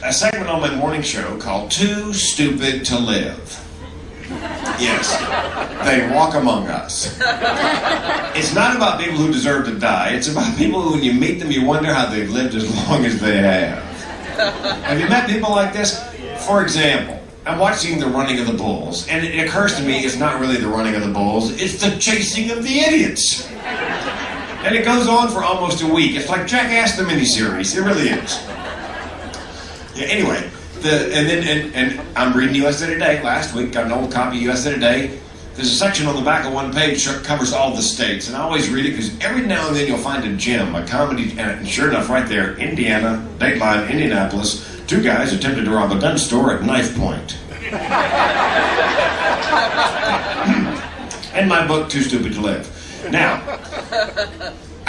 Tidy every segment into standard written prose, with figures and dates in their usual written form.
a segment on my morning show called Too Stupid to Live. Yes, they walk among us. It's not about people who deserve to die. It's about people who, when you meet them, you wonder how they've lived as long as they have. Have you met people like this? For example, I'm watching the running of the bulls, and it occurs to me it's not really the running of the bulls, it's the chasing of the idiots. And it goes on for almost a week. It's like Jackass the miniseries. It really is. Yeah, anyway, and I'm reading USA Today last week, got an old copy of USA Today. There's a section on the back of one page that covers all the states, and I always read it because every now and then you'll find a gem, a comedy, and sure enough, right there, Indiana, Dateline, Indianapolis, 2 guys attempted to rob a gun store at knife point. And my book, Too Stupid to Live. Now,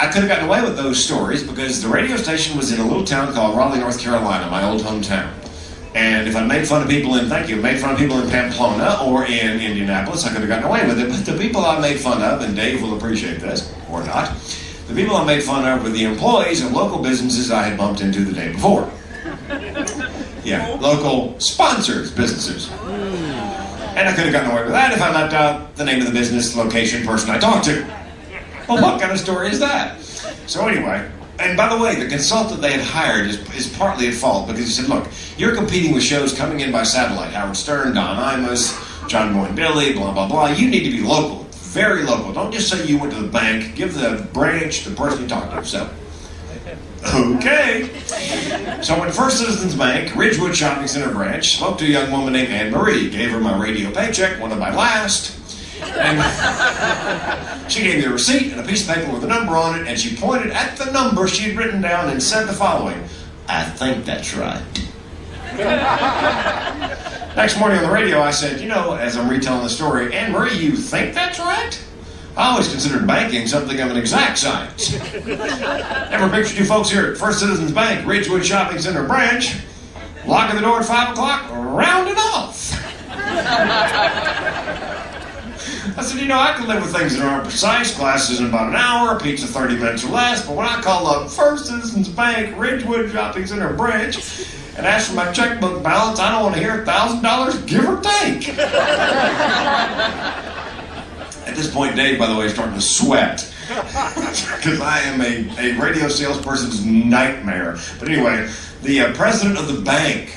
I could have gotten away with those stories because the radio station was in a little town called Raleigh, North Carolina, my old hometown. And if I made fun of people in, made fun of people in Pamplona or in Indianapolis, I could have gotten away with it. But the people I made fun of, and Dave will appreciate this, or not, the people I made fun of were the employees of local businesses I had bumped into the day before. Yeah, local sponsors, businesses. And I could have gotten away with that if I left out the name of the business, location, person I talked to. Well, what kind of story is that? So anyway, and by the way, the consultant they had hired is partly at fault because he said, look, you're competing with shows coming in by satellite, Howard Stern, Don Imus, John Boy and Billy, blah, blah, blah. You need to be local, very local. Don't just say you went to the bank. Give the branch the person you talked to. So, okay. So I went to First Citizens Bank, Ridgewood Shopping Center branch, spoke to a young woman named Anne Marie, gave her my radio paycheck, one of my last. And she gave me a receipt and a piece of paper with a number on it, and she pointed at the number she had written down and said the following, I think that's right. Next morning on the radio, I said, you know, as I'm retelling the story, Anne Marie, you think that's right? I always considered banking something of an exact science. Never pictured you folks here at First Citizens Bank, Ridgewood Shopping Center branch, locking the door at 5 o'clock, round it off. I said, you know, I can live with things that aren't precise. Classes in about an hour, pizza 30 minutes or less. But when I call up First Citizens Bank, Ridgewood Shopping Center branch, and ask for my checkbook balance, I don't want to hear $1,000, give or take. At this point, Dave, by the way, is starting to sweat. Because I am a radio salesperson's nightmare. But anyway, the president of the bank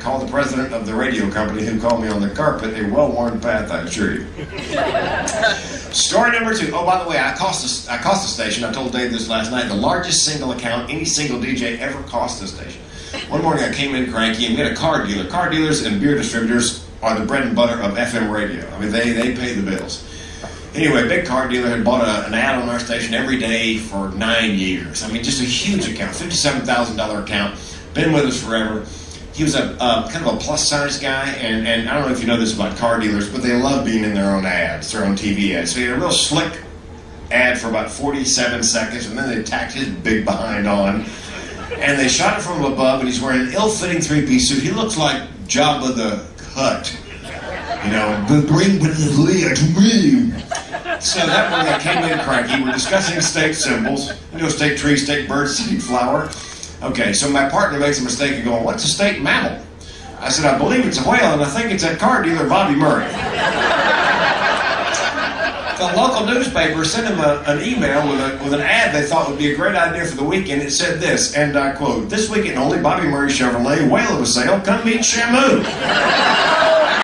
called the president of the radio company who called me on the carpet a well-worn path, I assure you. Story number 2. Oh, by the way, I cost the station, I told Dave this last night, the largest single account any single DJ ever cost the station. One morning I came in cranky and we had a car dealer. Car dealers and beer distributors are the bread and butter of FM radio. I mean, they pay the bills. Anyway, a big car dealer had bought an ad on our station every day for 9 years. I mean, just a huge account, $57,000 account, been with us forever. He was a kind of a plus-size guy, and I don't know if you know this about car dealers, but they love being in their own ads, their own TV ads. So he had a real slick ad for about 47 seconds, and then they tacked his big behind on, and they shot it from above, and he's wearing an ill-fitting three-piece suit. He looks like Jabba the Hutt. You know, bring the Leah to me. So that morning I came in cranky. We're discussing state symbols. You know, state tree, state bird, state flower. Okay, so my partner makes a mistake and going, what's a state mammal? I said, I believe it's a whale, and I think it's that car dealer, Bobby Murray. The local newspaper sent him an email with an ad they thought would be a great idea for the weekend. It said this, and I quote, this weekend only Bobby Murray Chevrolet, whale of a sale, come meet Shamu.